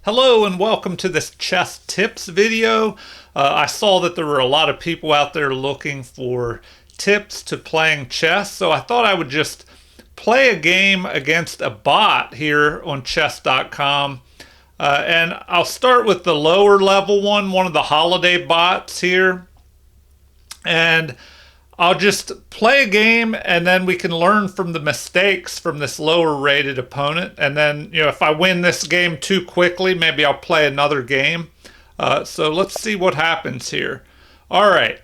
Hello and welcome to this chess tips video. I saw that there were a lot of people out there looking for tips to playing chess, so I thought I would just play a game against a bot here on chess.com. And I'll start with the lower level one of the holiday bots here. And I'll just play a game and then we can learn from the mistakes from this lower rated opponent. And then, if I win this game too quickly, maybe I'll play another game. So let's see what happens here. All right,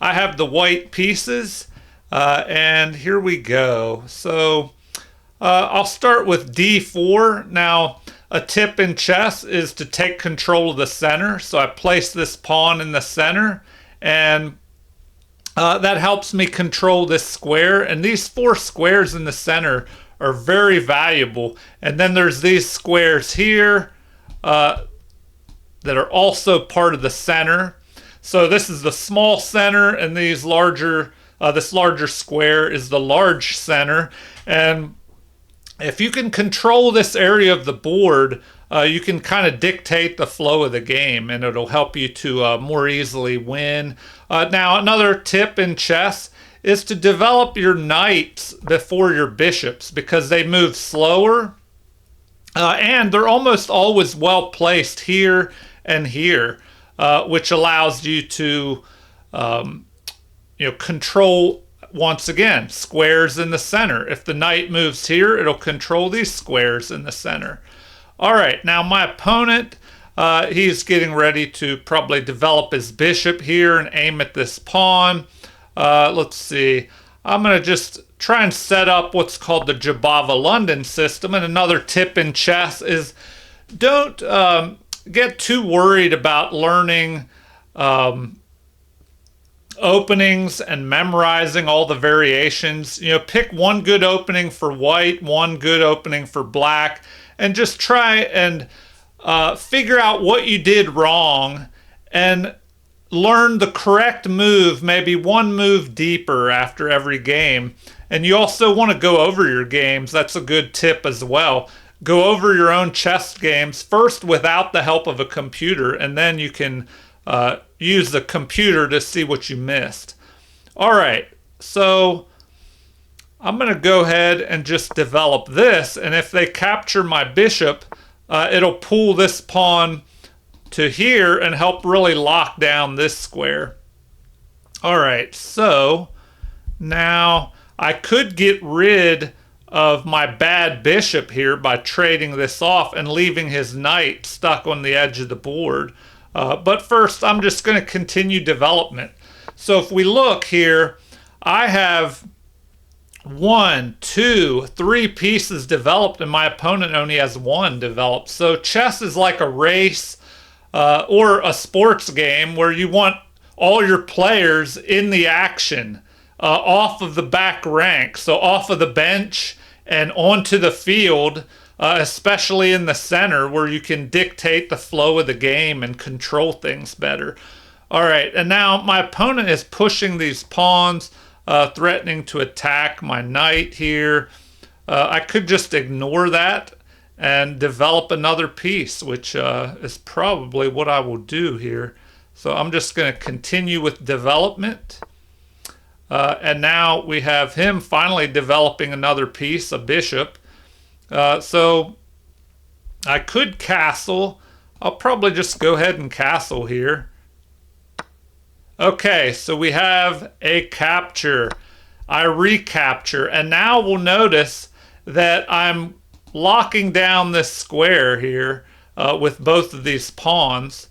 I have the white pieces and here we go. So I'll start with d4. Now, a tip in chess is to take control of the center. So I place this pawn in the center and that helps me control this square, and these four squares in the center are very valuable. And then there's these squares here that are also part of the center. So this is the small center, and these larger, this larger square is the large center. And if you can control this area of the board, you can kind of dictate the flow of the game, and it'll help you to more easily win. Now, another tip in chess is to develop your knights before your bishops because they move slower, and they're almost always well placed here and here, which allows you to control, once again, squares in the center. If the knight moves here, it'll control these squares in the center. All right, now my opponent, he's getting ready to probably develop his bishop here and aim at this pawn. Let's see. I'm going to just try and set up what's called the Jabava-London system. And another tip in chess is don't get too worried about learning openings and memorizing all the variations. Pick one good opening for white, one good opening for black, and just try and figure out what you did wrong and learn the correct move, maybe one move deeper after every game. And you also want to go over your games. That's a good tip as well. Go over your own chess games first without the help of a computer, and then you can use the computer to see what you missed. All right, so I'm going to go ahead and just develop this, and if they capture my bishop, it'll pull this pawn to here and help really lock down this square. All right, so now I could get rid of my bad bishop here by trading this off and leaving his knight stuck on the edge of the board. But first, I'm just going to continue development. So if we look here, I have 1, 2, 3 pieces developed, and my opponent only has 1 developed. So chess is like a race or a sports game where you want all your players in the action, off of the back rank, so off of the bench and onto the field, especially in the center where you can dictate the flow of the game and control things better. All right, and now my opponent is pushing these pawns, threatening to attack my knight here. I could just ignore that and develop another piece, which is probably what I will do here. So I'm just going to continue with development. And now we have him finally developing another piece, a bishop. So I could castle. I'll probably just go ahead and castle here. Okay, so we have a capture. I recapture, and now we'll notice that I'm locking down this square here with both of these pawns.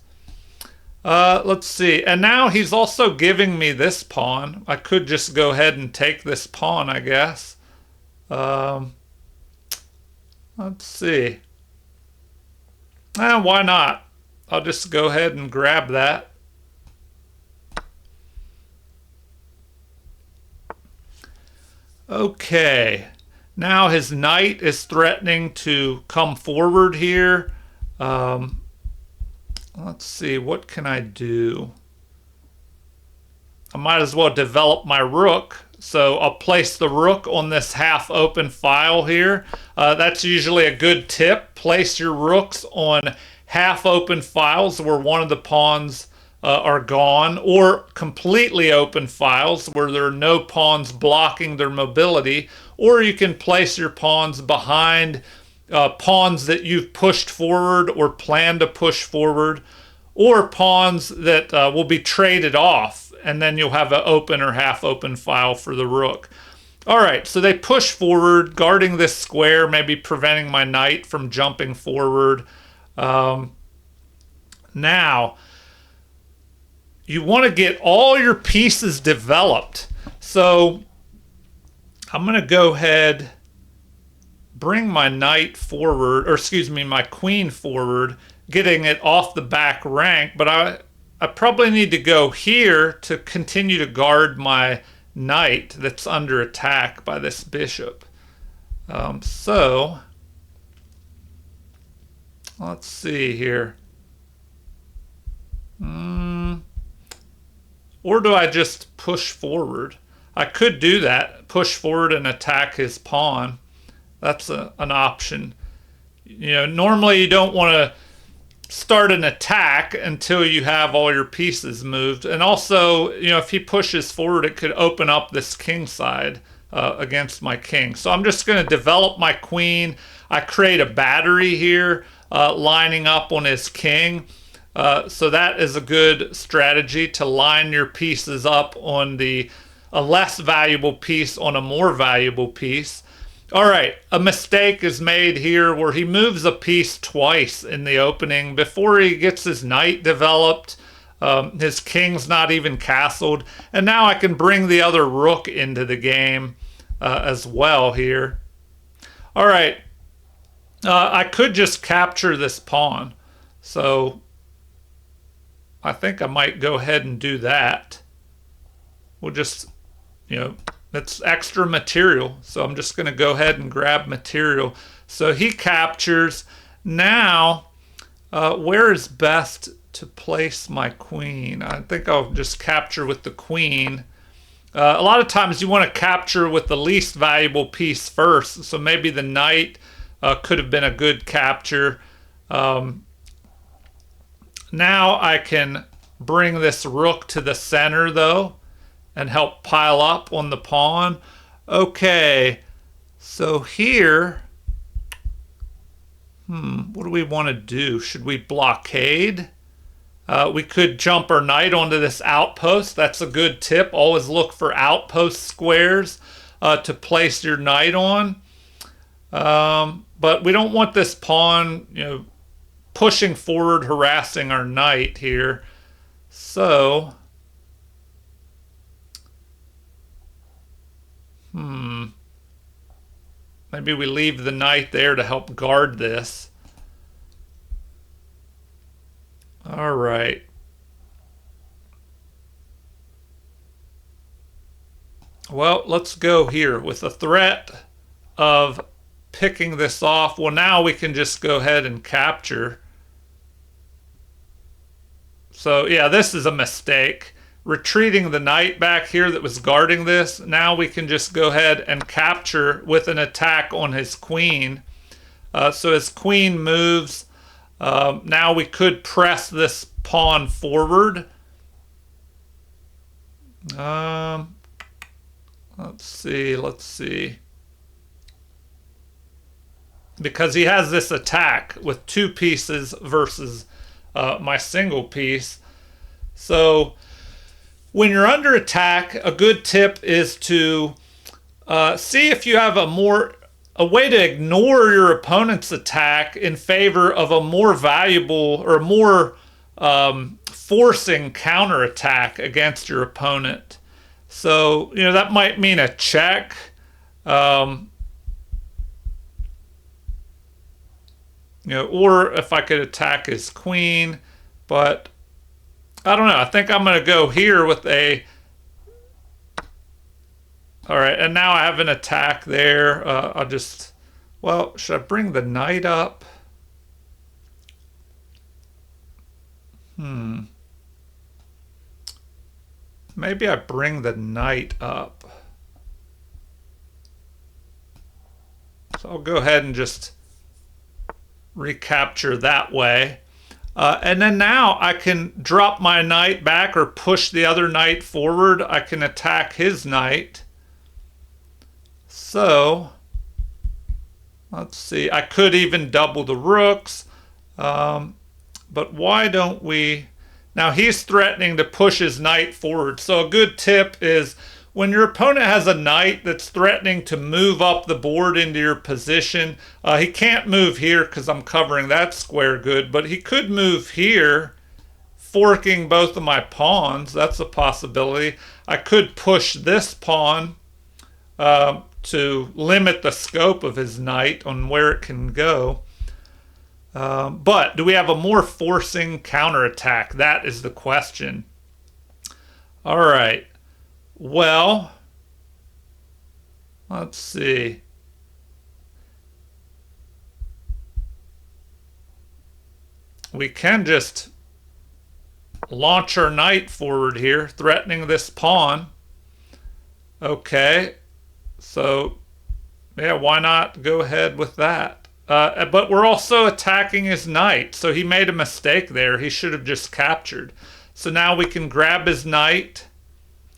Let's see, and now he's also giving me this pawn. I could just go ahead and take this pawn, I guess. Let's see. Why not? I'll just go ahead and grab that. Okay, now his knight is threatening to come forward here. Let's see, what can I do? I might as well develop my rook. So I'll place the rook on this half open file here. That's usually a good tip. Place your rooks on half open files where one of the pawns are gone, or completely open files where there are no pawns blocking their mobility, or you can place your pawns behind pawns that you've pushed forward or plan to push forward, or pawns that will be traded off, and then you'll have an open or half open file for the rook. All right, so they push forward, guarding this square, maybe preventing my knight from jumping forward. Now, you want to get all your pieces developed. So I'm going to go ahead, bring my knight forward, or excuse me, my queen forward, getting it off the back rank, but I probably need to go here to continue to guard my knight that's under attack by this bishop. So let's see here. Or do I just push forward? I could do that, push forward and attack his pawn. That's an option. Normally you don't want to start an attack until you have all your pieces moved. And also, if he pushes forward, it could open up this king side against my king. So I'm just going to develop my queen. I create a battery here lining up on his king. So that is a good strategy, to line your pieces up on a less valuable piece on a more valuable piece. All right, a mistake is made here where he moves a piece twice in the opening before he gets his knight developed. His king's not even castled. And now I can bring the other rook into the game as well here. All right, I could just capture this pawn. So I think I might go ahead and do that. We'll just, it's extra material. So I'm just going to go ahead and grab material. So he captures. Now, where is best to place my queen? I think I'll just capture with the queen. A lot of times you want to capture with the least valuable piece first. So maybe the knight could have been a good capture. Now I can bring this rook to the center, though, and help pile up on the pawn. Okay, so here, what do we want to do? Should we blockade? We could jump our knight onto this outpost. That's a good tip. Always look for outpost squares to place your knight on. But we don't want this pawn, pushing forward, harassing our knight here. So, maybe we leave the knight there to help guard this. All right. Well, let's go here with the threat of picking this off. Well, now we can just go ahead and capture. So yeah, this is a mistake. Retreating the knight back here that was guarding this. Now we can just go ahead and capture with an attack on his queen. So his queen moves. Now we could press this pawn forward. Let's see. Because he has this attack with two pieces versus my single piece. So when you're under attack, a good tip is to see if you have a way to ignore your opponent's attack in favor of a more valuable or more forcing counterattack against your opponent. So, that might mean a check. Or if I could attack his queen, but I don't know. I think I'm going to go here with a... All right, and now I have an attack there. I'll just... Well, should I bring the knight up? Maybe I bring the knight up. So I'll go ahead and just recapture that way. And then now I can drop my knight back or push the other knight forward. I can attack his knight. So, let's see. I could even double the rooks. But why don't we... Now he's threatening to push his knight forward. So a good tip is when your opponent has a knight that's threatening to move up the board into your position, he can't move here because I'm covering that square good, but he could move here, forking both of my pawns. That's a possibility. I could push this pawn to limit the scope of his knight on where it can go. But do we have a more forcing counterattack? That is the question. All right. Well, let's see. We can just launch our knight forward here, threatening this pawn. Okay. So, yeah, why not go ahead with that? But we're also attacking his knight, so he made a mistake there. He should have just captured. So now we can grab his knight,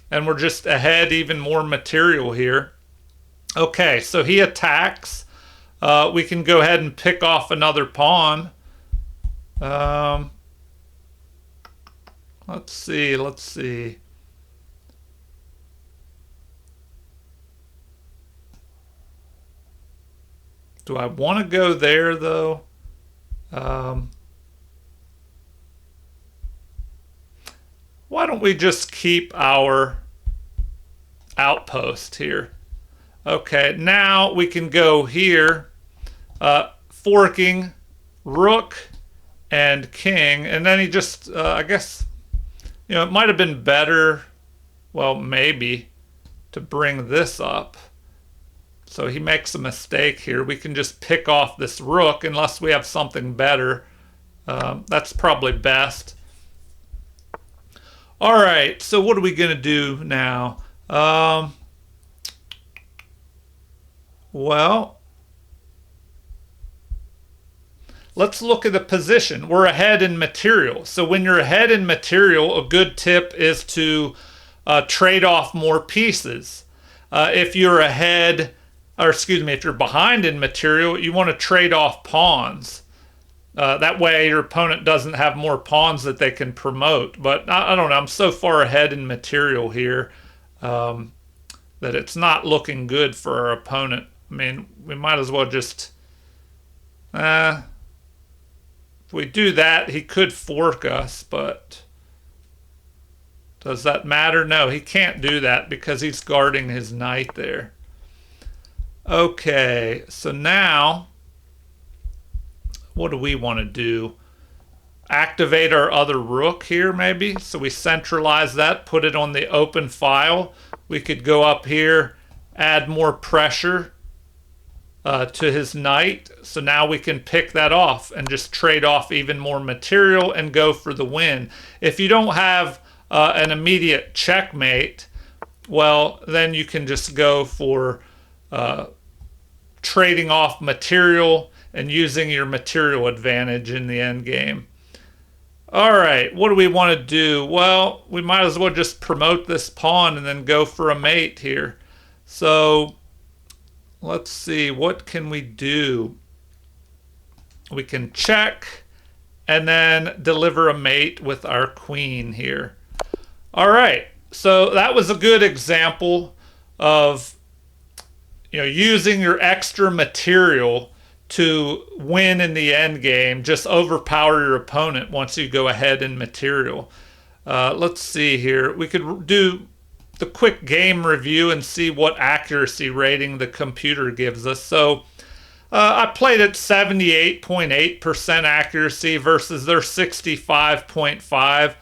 and we're just ahead even more material here. Okay, so he attacks. We can go ahead and pick off another pawn. Let's see. Do I want to go there, though? Why don't we just keep our outpost here? Okay, now we can go here, forking rook and king, and then he just, I guess, it might have been better, well, maybe, to bring this up. So he makes a mistake here. We can just pick off this rook unless we have something better. That's probably best. All right, so what are we going to do now? Well, let's look at the position. We're ahead in material. So when you're ahead in material, a good tip is to trade off more pieces. If you're ahead... or excuse me, if you're behind in material, you want to trade off pawns. That way your opponent doesn't have more pawns that they can promote. But I don't know, I'm so far ahead in material here that it's not looking good for our opponent. I mean, we might as well just... if we do that, he could fork us, but... does that matter? No, he can't do that because he's guarding his knight there. Okay, so now, what do we want to do? Activate our other rook here, maybe? So we centralize that, put it on the open file. We could go up here, add more pressure to his knight. So now we can pick that off and just trade off even more material and go for the win. If you don't have an immediate checkmate, well, then you can just go for... trading off material and using your material advantage in the end game. All right, what do we want to do? Well, we might as well just promote this pawn and then go for a mate here. So let's see, what can we do? We can check and then deliver a mate with our queen here. All right, so that was a good example of using your extra material to win in the end game. Just overpower your opponent once you go ahead in material. Let's see here. We could do the quick game review and see what accuracy rating the computer gives us. So I played at 78.8% accuracy versus their 65.5%.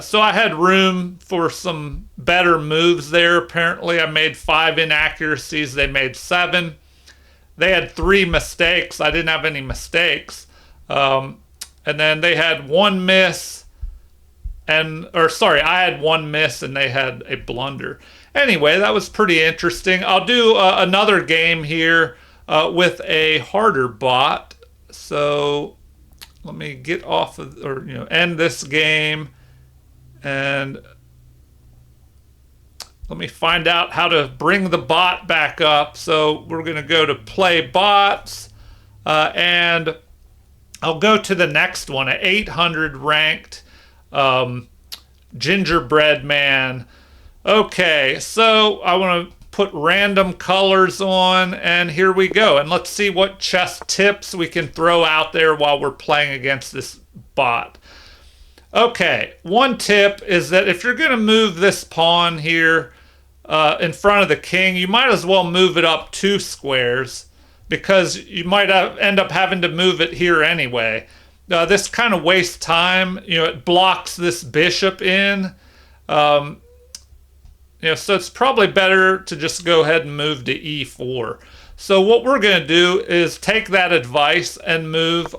So I had room for some better moves there. Apparently I made 5 inaccuracies. They made 7. They had 3 mistakes. I didn't have any mistakes. And then they had 1 miss. I had 1 miss and they had a blunder. Anyway, that was pretty interesting. I'll do another game here with a harder bot. So let me get off of, or end this game, and let me find out how to bring the bot back up. So we're going to go to play bots, and I'll go to the next one, at 800 ranked, Gingerbread Man. Okay, so I want to put random colors on, and here we go. And let's see what chess tips we can throw out there while we're playing against this bot. Okay, one tip is that if you're going to move this pawn here in front of the king, you might as well move it up 2 squares, because you might end up having to move it here anyway. This kind of wastes time. It blocks this bishop in. So it's probably better to just go ahead and move to e4. So what we're going to do is take that advice and move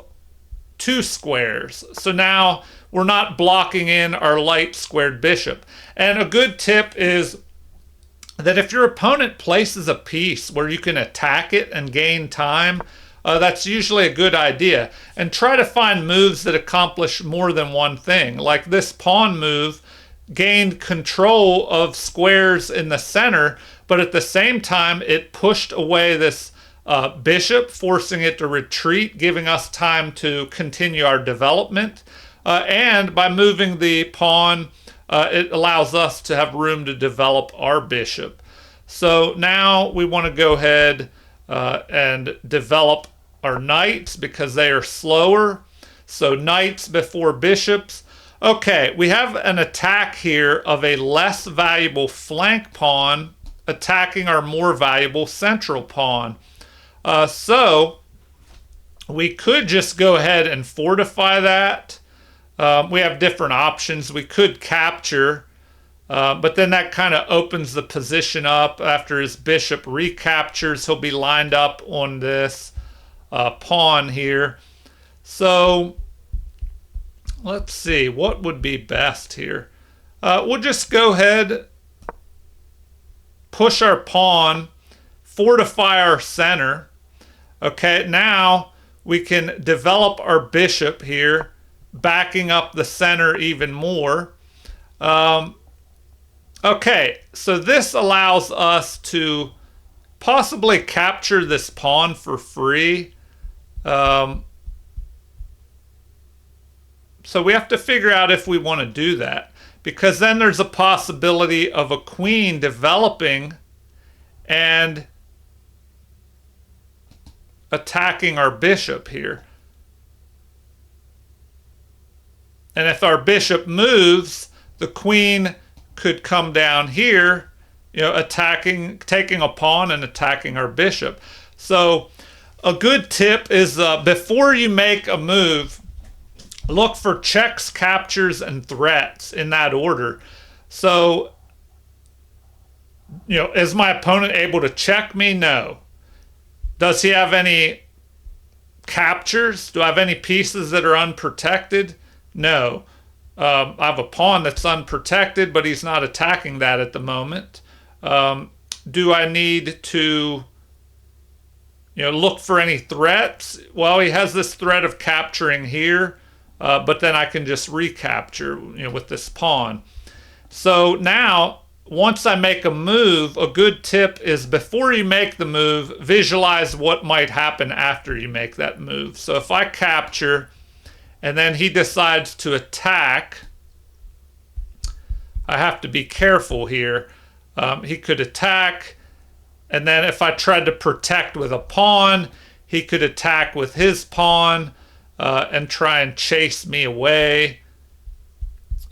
2 squares. So now we're not blocking in our light squared bishop. And a good tip is that if your opponent places a piece where you can attack it and gain time, that's usually a good idea. And try to find moves that accomplish more than one thing. Like this pawn move gained control of squares in the center, but at the same time it pushed away this bishop, forcing it to retreat, giving us time to continue our development. And by moving the pawn, it allows us to have room to develop our bishop. So now we want to go ahead and develop our knights because they are slower. So knights before bishops. Okay, we have an attack here of a less valuable flank pawn attacking our more valuable central pawn. So we could just go ahead and fortify that. We have different options. We could capture, but then that kind of opens the position up. After his bishop recaptures, he'll be lined up on this pawn here. So let's see, what would be best here? We'll just go ahead, push our pawn, fortify our center. Okay, now we can develop our bishop here, backing up the center even more. Okay, so this allows us to possibly capture this pawn for free. So we have to figure out if we want to do that, because then there's a possibility of a queen developing and attacking our bishop here. And if our bishop moves, the queen could come down here, attacking, taking a pawn and attacking our bishop. So a good tip is before you make a move, look for checks, captures, and threats in that order. So, is my opponent able to check me? No. Does he have any captures? Do I have any pieces that are unprotected? No. I have a pawn that's unprotected, but he's not attacking that at the moment. Do I need to look for any threats? Well, he has this threat of capturing here, but then I can just recapture with this pawn. So now, once I make a move, a good tip is before you make the move, visualize what might happen after you make that move. So if I capture and then he decides to attack, I have to be careful here. He could attack, and then if I tried to protect with a pawn, he could attack with his pawn and try and chase me away.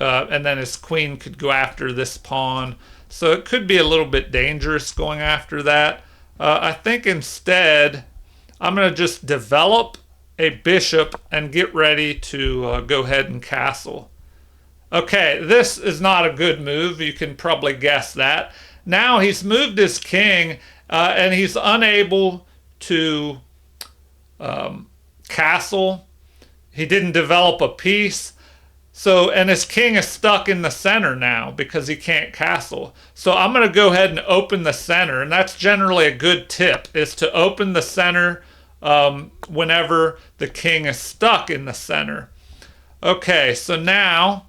And then his queen could go after this pawn. So it could be a little bit dangerous going after that. I think instead, I'm going to just develop a bishop and get ready to go ahead and castle. Okay, this is not a good move. You can probably guess that. Now he's moved his king, and he's unable to castle. He didn't develop a piece. So, and his king is stuck in the center now because he can't castle. So I'm going to go ahead and open the center, and that's generally a good tip, is to open the center whenever the king is stuck in the center. Okay, so now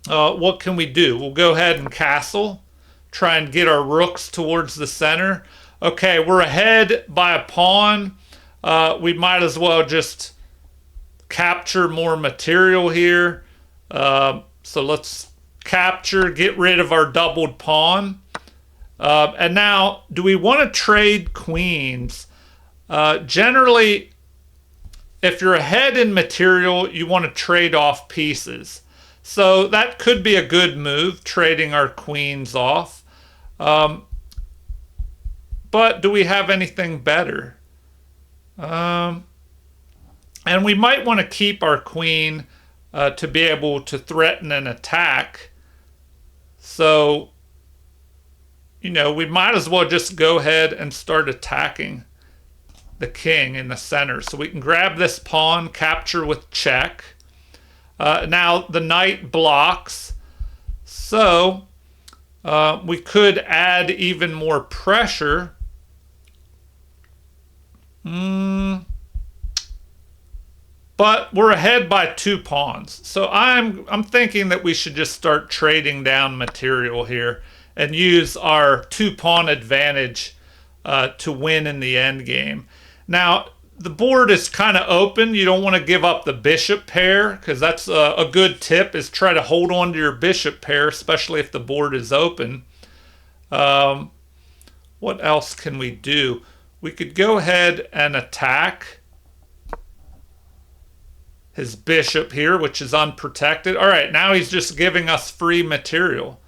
what can we do? We'll go ahead and castle, try and get our rooks towards the center. Okay, we're ahead by a pawn. We might as well just capture more material here. So let's capture, get rid of our doubled pawn. And now, do we want to trade queens? Generally, if you're ahead in material, you want to trade off pieces. So that could be a good move, trading our queens off. But do we have anything better? And we might want to keep our queen to be able to threaten an attack. So, we might as well just go ahead and start attacking the king in the center. So we can grab this pawn, capture with check. Now the knight blocks. So we could add even more pressure. But we're ahead by 2 pawns. So I'm thinking that we should just start trading down material here and use our 2-pawn advantage to win in the end game. Now, the board is kind of open. You don't want to give up the bishop pair, because that's a good tip, is try to hold on to your bishop pair, especially if the board is open. What else can we do? We could go ahead and attack his bishop here, which is unprotected. All right, now he's just giving us free material.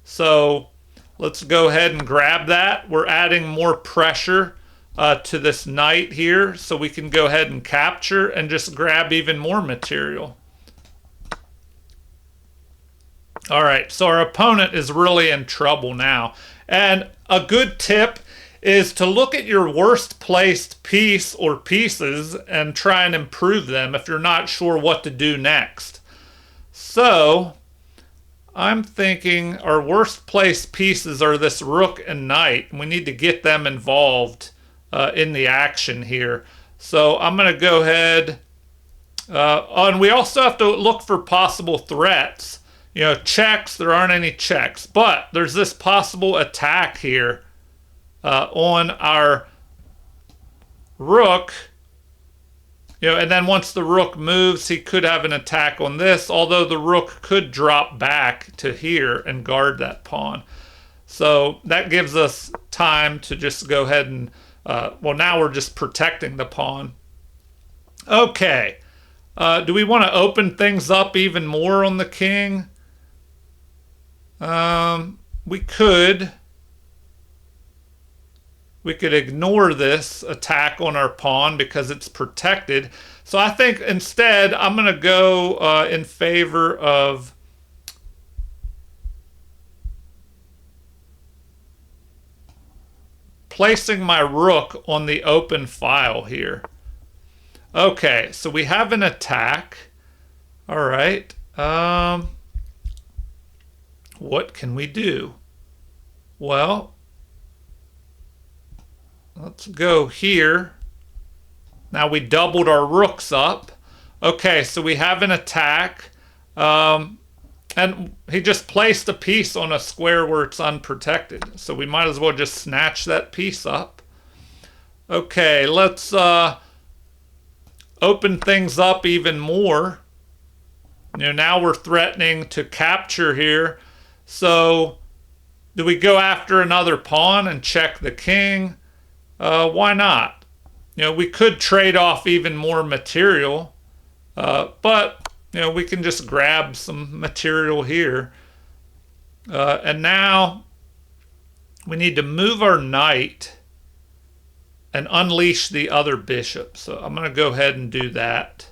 So let's go ahead and grab that. We're adding more pressure to this knight here, so we can go ahead and capture and just grab even more material. All right, so our opponent is really in trouble now. And a good tip is to look at your worst placed piece or pieces and try and improve them if you're not sure what to do next. So I'm thinking our worst placed pieces are this rook and knight, and we need to get them involved in the action here. So I'm going to go ahead, and we also have to look for possible threats. Checks, there aren't any checks, but there's this possible attack here on our rook. And then once the rook moves, he could have an attack on this, although the rook could drop back to here and guard that pawn. So that gives us time to just go ahead and well, now we're just protecting the pawn. Okay. Do we want to open things up even more on the king? We could. We could ignore this attack on our pawn because it's protected. So I think instead I'm going to go in favor of placing my rook on the open file here. Okay, so we have an attack. All right. What can we do? Well, let's go here. Now we doubled our rooks up. Okay, so we have an attack. And he just placed a piece on a square where it's unprotected. So we might as well just snatch that piece up. Okay, let's open things up even more. Now we're threatening to capture here. So do we go after another pawn and check the king? Why not? We could trade off even more material. But we can just grab some material here. And now we need to move our knight and unleash the other bishop. So I'm going to go ahead and do that.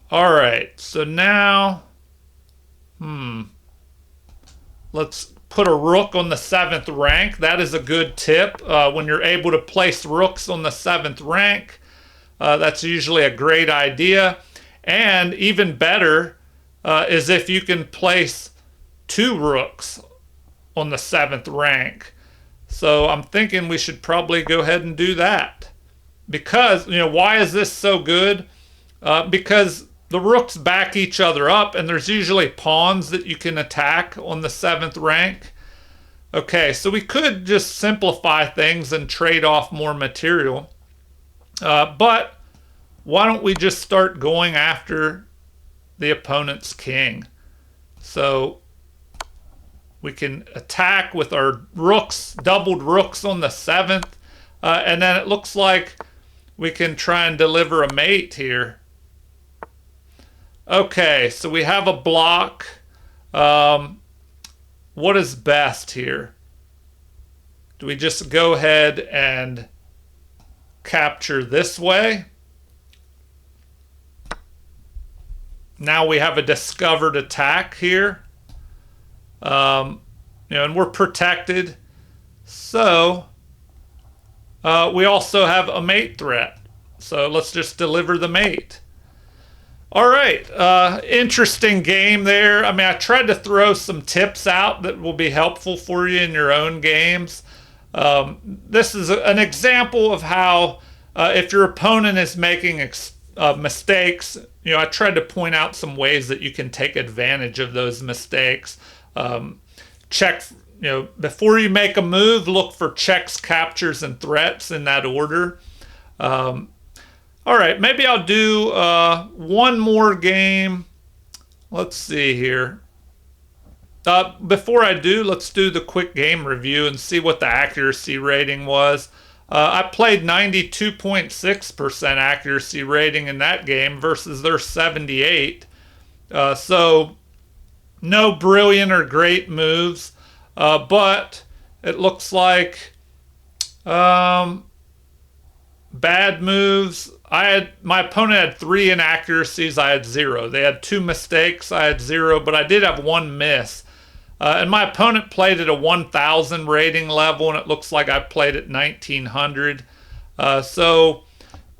All right, so now, let's put a rook on the 7th rank. That is a good tip. When you're able to place rooks on the 7th rank, that's usually a great idea. And even better is if you can place 2 rooks on the 7th rank. So I'm thinking we should probably go ahead and do that. Because, why is this so good? Because the rooks back each other up, and there's usually pawns that you can attack on the 7th rank. Okay, so we could just simplify things and trade off more material. But why don't we just start going after the opponent's king? So we can attack with our rooks, doubled rooks on the 7th. And then it looks like we can try and deliver a mate here. Okay, so we have a block. What is best here? Do we just go ahead and capture this way? Now we have a discovered attack here. And we're protected. So we also have a mate threat. So let's just deliver the mate. All right, interesting game there. I mean, I tried to throw some tips out that will be helpful for you in your own games. This is an example of how if your opponent is making mistakes, I tried to point out some ways that you can take advantage of those mistakes. Check, before you make a move, look for checks, captures, and threats in that order. All right, maybe I'll do one more game. Let's see here. Before I do, let's do the quick game review and see what the accuracy rating was. I played 92.6% accuracy rating in that game versus their 78. So no brilliant or great moves, but it looks like bad moves. My opponent had 3 inaccuracies. I had 0. They had 2 mistakes. I had 0, but I did have 1 miss. And my opponent played at a 1,000 rating level, and it looks like I played at 1,900. So,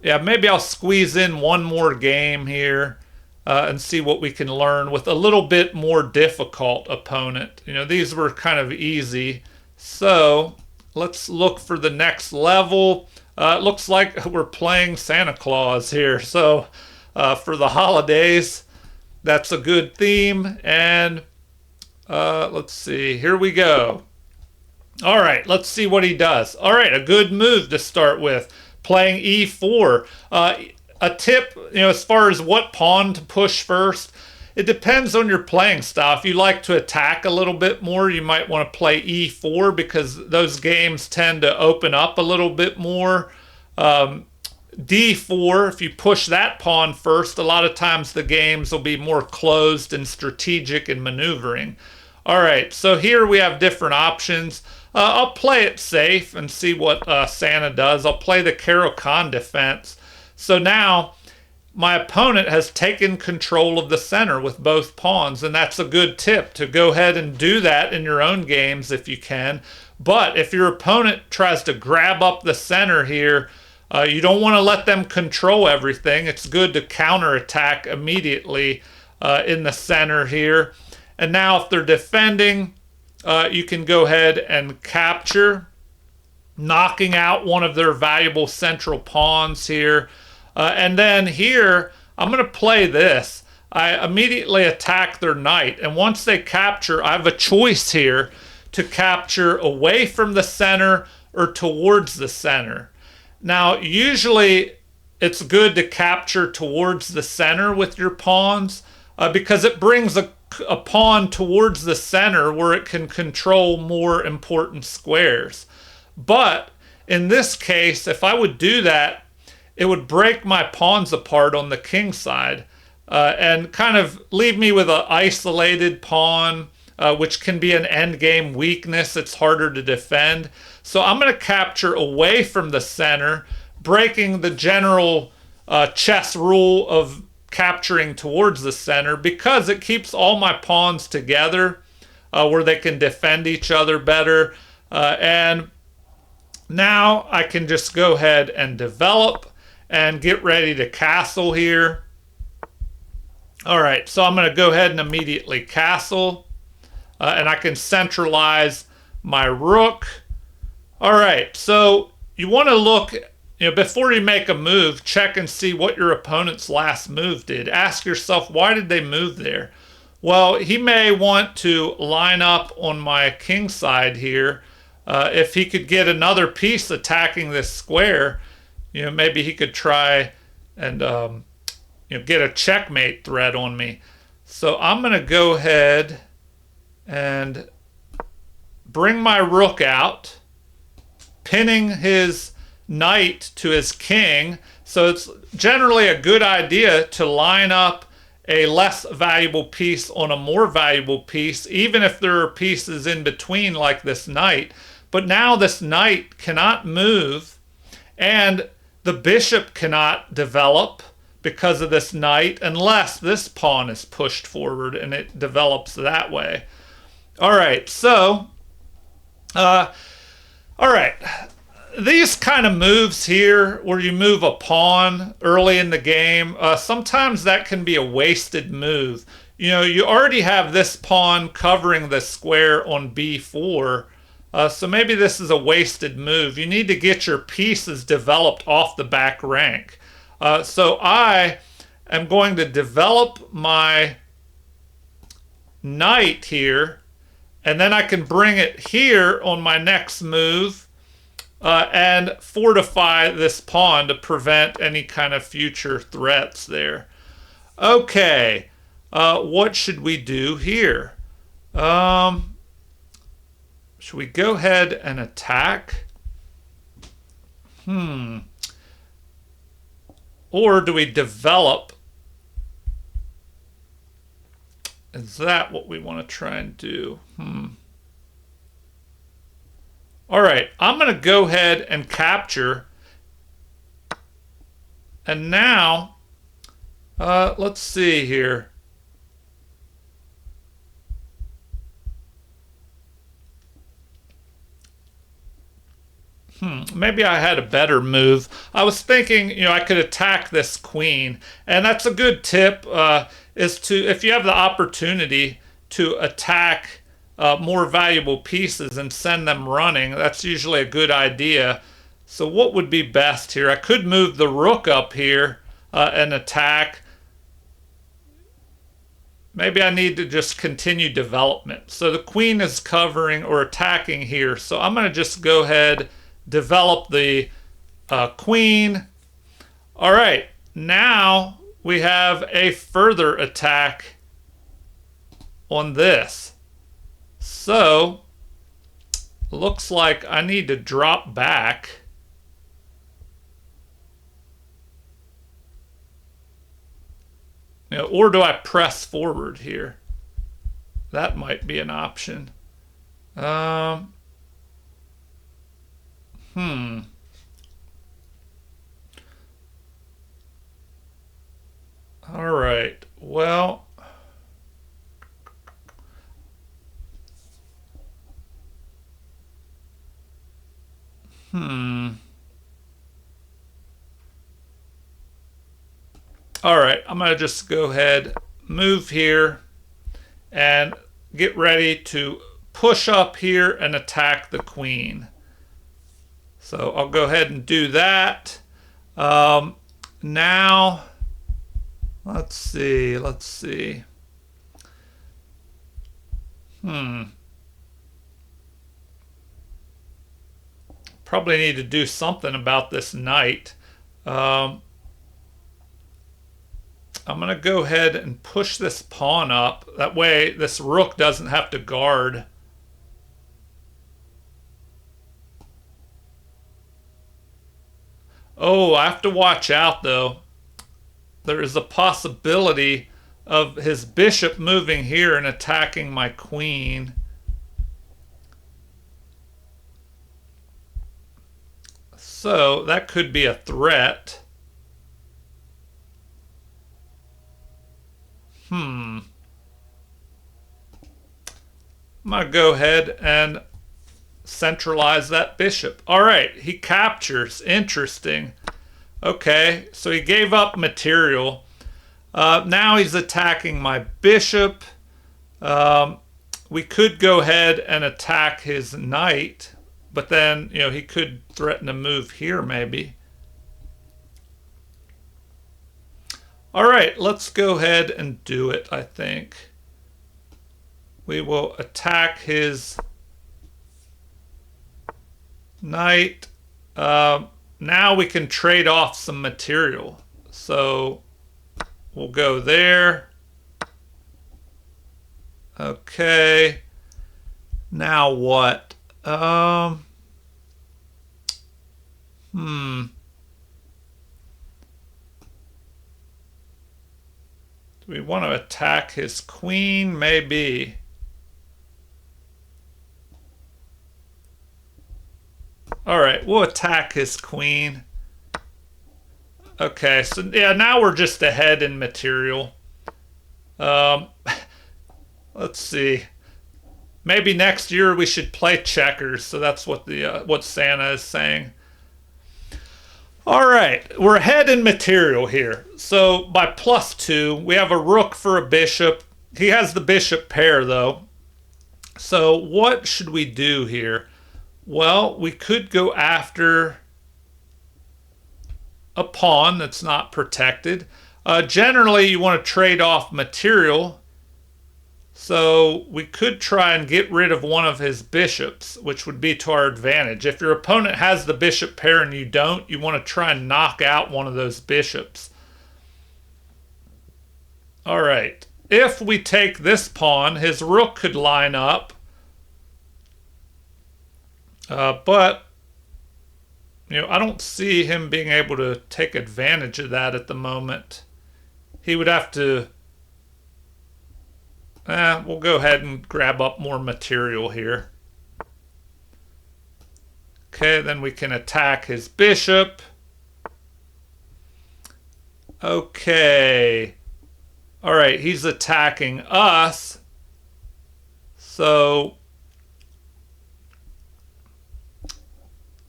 yeah, maybe I'll squeeze in one more game here and see what we can learn with a little bit more difficult opponent. These were kind of easy. So, let's look for the next level. It looks like we're playing Santa Claus here. So, for the holidays, that's a good theme. And let's see. Here we go. All right, let's see what he does. All right, a good move to start with. Playing e4. A tip, as far as what pawn to push first, it depends on your playing style. If you like to attack a little bit more, you might want to play e4 because those games tend to open up a little bit more. D4, if you push that pawn first, a lot of times the games will be more closed and strategic in maneuvering. All right, so here we have different options. I'll play it safe and see what Santa does. I'll play the Caro-Kann defense. So now my opponent has taken control of the center with both pawns, and that's a good tip to go ahead and do that in your own games if you can. But if your opponent tries to grab up the center here, you don't want to let them control everything. It's good to counterattack immediately in the center here. And now if they're defending, you can go ahead and capture, knocking out one of their valuable central pawns here. And then here, I'm going to play this. I immediately attack their knight. And once they capture, I have a choice here to capture away from the center or towards the center. Now, usually it's good to capture towards the center with your pawns because it brings a pawn towards the center where it can control more important squares. But in this case, if I would do that, it would break my pawns apart on the king side and kind of leave me with an isolated pawn, which can be an endgame weakness. It's harder to defend. So I'm going to capture away from the center, breaking the general chess rule of capturing towards the center because it keeps all my pawns together where they can defend each other better. And now I can just go ahead and develop and get ready to castle here. All right, so I'm going to go ahead and immediately castle. And I can centralize my rook. All right, so you want to look, before you make a move, check and see what your opponent's last move did. Ask yourself, why did they move there? Well, he may want to line up on my king side here. If he could get another piece attacking this square, maybe he could try and get a checkmate threat on me. So I'm going to go ahead and bring my rook out, pinning his knight to his king. So it's generally a good idea to line up a less valuable piece on a more valuable piece, even if there are pieces in between like this knight. But now this knight cannot move, and the bishop cannot develop because of this knight unless this pawn is pushed forward and it develops that way. All right, so, all right. These kind of moves here where you move a pawn early in the game, sometimes that can be a wasted move. You already have this pawn covering the square on b4, so maybe this is a wasted move. You need to get your pieces developed off the back rank. So I am going to develop my knight here, and then I can bring it here on my next move and fortify this pawn to prevent any kind of future threats there. Okay, what should we do here? Should we go ahead and attack? Or do we develop? Is that what we want to try and do? All right, I'm going to go ahead and capture. And now, let's see here. Maybe I had a better move. I was thinking, I could attack this queen. And that's a good tip, is to, if you have the opportunity to attack more valuable pieces and send them running, that's usually a good idea. So what would be best here? I could move the rook up here and attack. Maybe I need to just continue development. So the queen is covering or attacking here. So I'm going to just go ahead, develop the queen. All right, now we have a further attack on this. So looks like I need to drop back. Or do I press forward here? That might be an option. All right. Well, all right, I'm going to just go ahead, move here, and get ready to push up here and attack the queen. So I'll go ahead and do that. Now, let's see. Probably need to do something about this knight. I'm going to go ahead and push this pawn up. That way this rook doesn't have to guard. Oh, I have to watch out though. There is a possibility of his bishop moving here and attacking my queen. So that could be a threat. I'm going to go ahead and centralize that bishop. All right, he captures. Interesting. Okay, so he gave up material. Now he's attacking my bishop. We could go ahead and attack his knight, but then, he could threaten to move here maybe. All right, let's go ahead and do it, I think. We will attack his knight. Now we can trade off some material. So we'll go there. Okay. Now what? Do we want to attack his queen? Maybe. All right, we'll attack his queen. Okay, so yeah, now we're just ahead in material. Let's see. Maybe next year we should play checkers. So that's what what Santa is saying. All right, we're ahead in material here. So by +2, we have a rook for a bishop. He has the bishop pair though. So what should we do here? Well, we could go after a pawn that's not protected. Generally, you want to trade off material. So we could try and get rid of one of his bishops, which would be to our advantage. If your opponent has the bishop pair and you don't, you want to try and knock out one of those bishops. All right. If we take this pawn, his rook could line up. But, I don't see him being able to take advantage of that at the moment. He would have to... we'll go ahead and grab up more material here. Okay, then we can attack his bishop. Okay. All right, he's attacking us. So...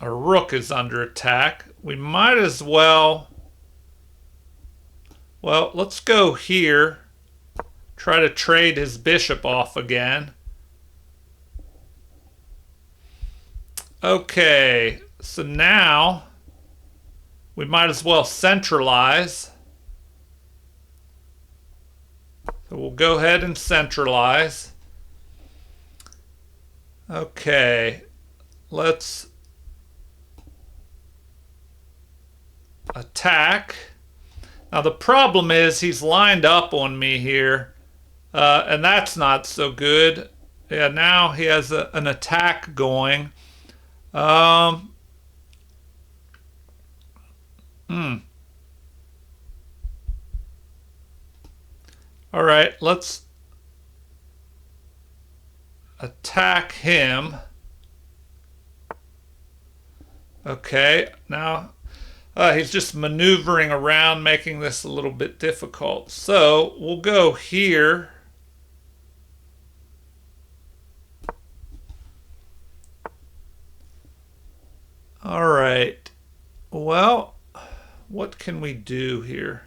our rook is under attack. We might as well... well, let's go here. Try to trade his bishop off again. Okay, so now we might as well centralize. So we'll go ahead and centralize. Okay, let's attack. Now the problem is he's lined up on me here, and that's not so good. Yeah, now he has an attack going. All right, let's attack him. Okay, now he's just maneuvering around, making this a little bit difficult. So we'll go here. All right. Well, what can we do here?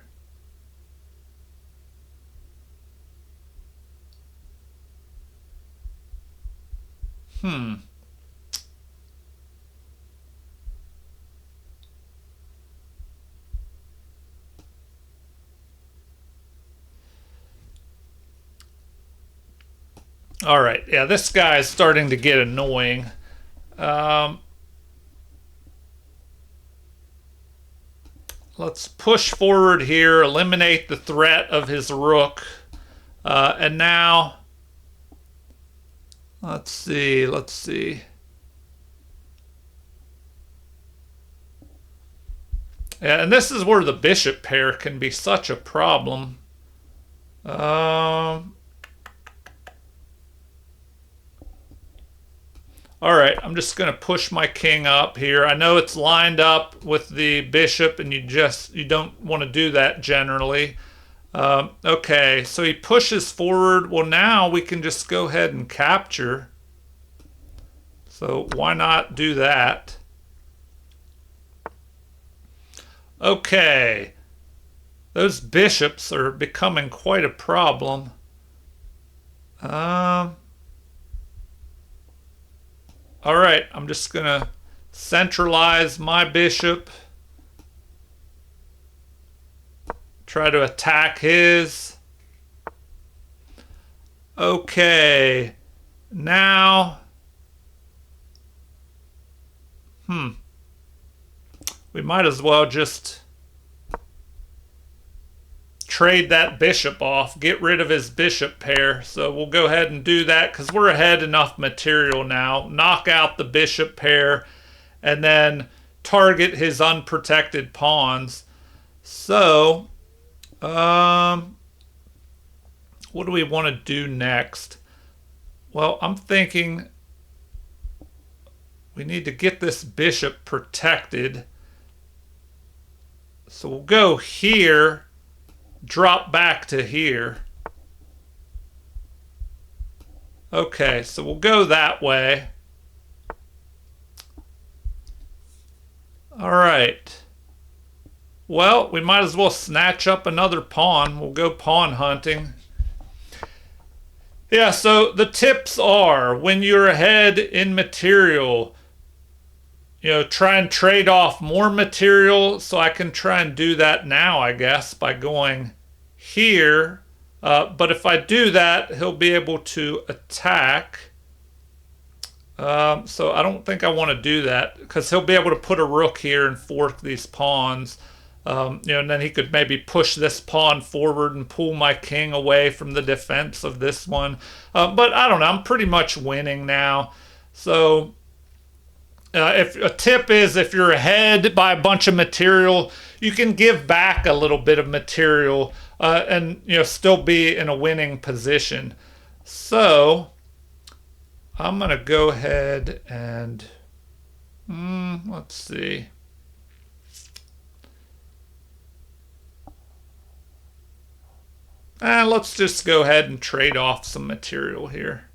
All right. Yeah, this guy is starting to get annoying. Let's push forward here, eliminate the threat of his rook. And now, let's see. Yeah, and this is where the bishop pair can be such a problem. All right, I'm just going to push my king up here. I know it's lined up with the bishop, and you don't want to do that generally. Okay, so he pushes forward. Well, now we can just go ahead and capture. So why not do that? Okay, those bishops are becoming quite a problem. All right, I'm just going to centralize my bishop. Try to attack his. Okay. Now, we might as well just trade that bishop off, get rid of his bishop pair. So we'll go ahead and do that because we're ahead enough material now. Knock out the bishop pair and then target his unprotected pawns. So, what do we want to do next? Well, I'm thinking we need to get this bishop protected. So we'll go here, drop back to here. Okay, so we'll go that way. All right. Well, we might as well snatch up another pawn. We'll go pawn hunting. Yeah, so the tips are when you're ahead in material, try and trade off more material. So I can try and do that now, I guess, by going here. But if I do that, he'll be able to attack. So I don't think I want to do that because he'll be able to put a rook here and fork these pawns. And then he could maybe push this pawn forward and pull my king away from the defense of this one. But I don't know. I'm pretty much winning now. So if a tip is if you're ahead by a bunch of material, you can give back a little bit of material and still be in a winning position. So I'm going to go ahead and let's see. Let's just go ahead and trade off some material here.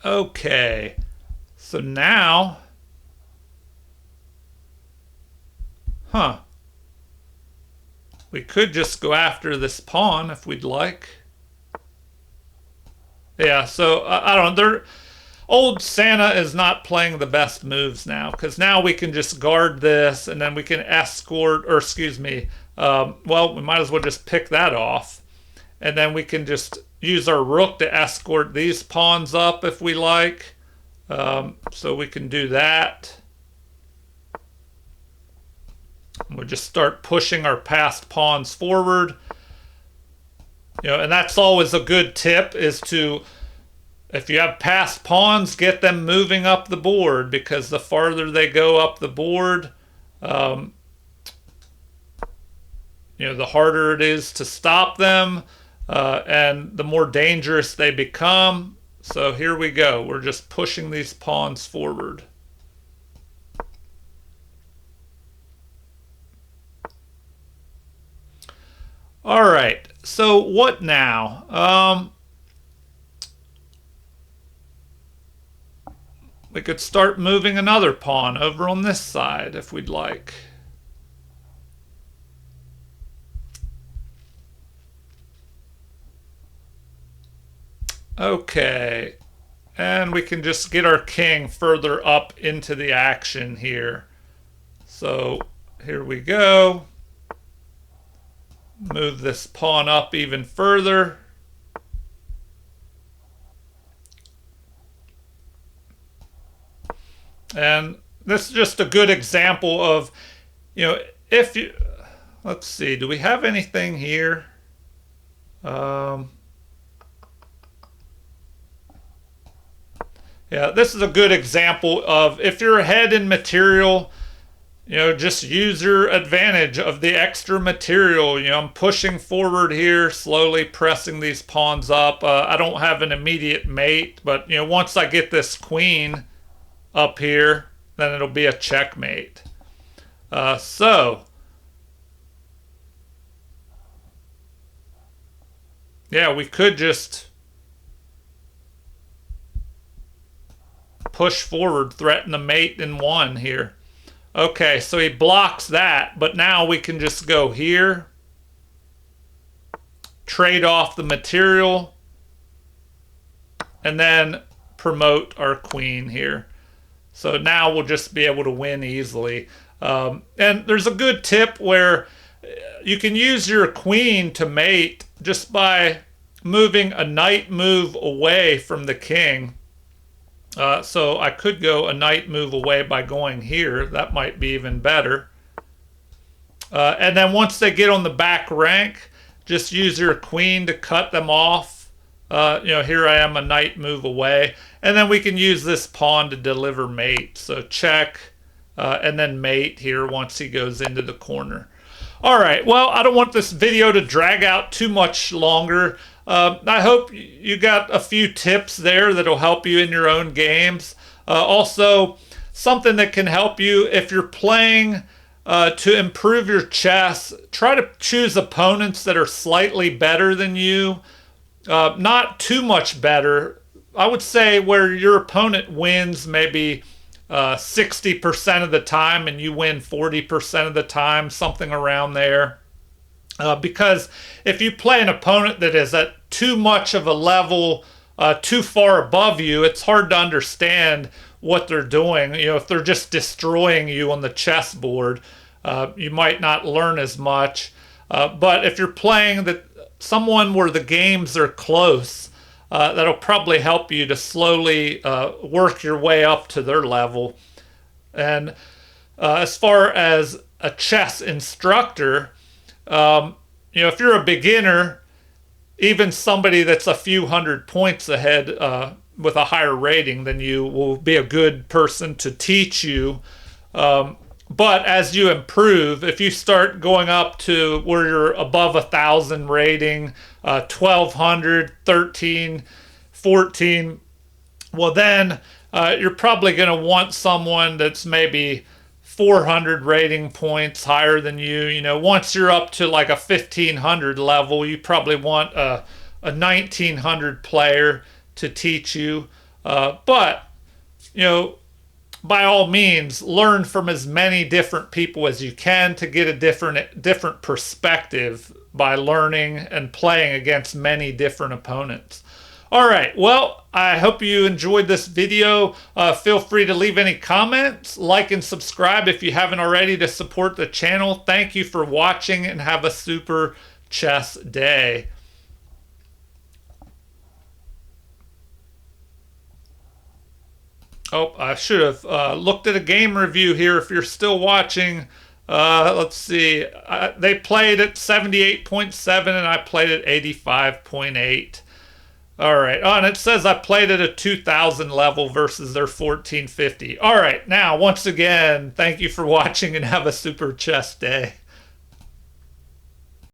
Okay, so now, we could just go after this pawn if we'd like. Yeah, so I don't know. Old Santa is not playing the best moves now because now we can just guard this and then we can escort, or excuse me, well, we might as well just pick that off. And then we can just use our rook to escort these pawns up if we like. So we can do that. We'll just start pushing our passed pawns forward. And that's always a good tip is to, if you have passed pawns, get them moving up the board because the farther they go up the board, the harder it is to stop them and the more dangerous they become. So here we go. We're just pushing these pawns forward. All right. So what now? We could start moving another pawn over on this side if we'd like. Okay. And we can just get our king further up into the action here. So here we go. Move this pawn up even further. And this is just a good example of, if you, let's see, do we have anything here? Yeah, this is a good example of if you're ahead in material, just use your advantage of the extra material. I'm pushing forward here, slowly pressing these pawns up. I don't have an immediate mate, but, once I get this queen up here, then it'll be a checkmate. Yeah, we could just push forward, threaten a mate in one here. Okay, so he blocks that, but now we can just go here trade off the material, and then promote our queen here. So now we'll just be able to win easily. And there's a good tip where you can use your queen to mate just by moving a knight move away from the king. So I could go a knight move away by going here. That might be even better. And then once they get on the back rank, just use your queen to cut them off. Here I am a knight move away. And then we can use this pawn to deliver mate. So check, and then mate here once he goes into the corner. All right, well, I don't want this video to drag out too much longer. I hope you got a few tips there that'll help you in your own games. Also, something that can help you if you're playing to improve your chess, try to choose opponents that are slightly better than you. Not too much better. I would say where your opponent wins maybe 60% of the time and you win 40% of the time, something around there. Because if you play an opponent that is at too much of a level, too far above you, it's hard to understand what they're doing. If they're just destroying you on the chessboard, you might not learn as much. But if you're playing someone where the games are close, that'll probably help you to slowly work your way up to their level. And as far as a chess instructor, if you're a beginner, even somebody that's a few hundred points ahead with a higher rating than you will be a good person to teach you. But as you improve, if you start going up to where you're above 1,000 rating, 1,200, 13, 14, well then you're probably going to want someone that's maybe 400 rating points higher than you. Once you're up to like a 1,500 level, you probably want a 1,900 player to teach you. But by all means, learn from as many different people as you can to get a different perspective by learning and playing against many different opponents. All right, well, I hope you enjoyed this video. Feel free to leave any comments, like and subscribe if you haven't already to support the channel. Thank you for watching and have a super chess day. Oh, I should have looked at a game review here if you're still watching. Let's see. They played at 78.7 and I played at 85.8. All right. Oh, and it says I played at a 2,000 level versus their 1450. All right. Now, once again, thank you for watching and have a super chess day.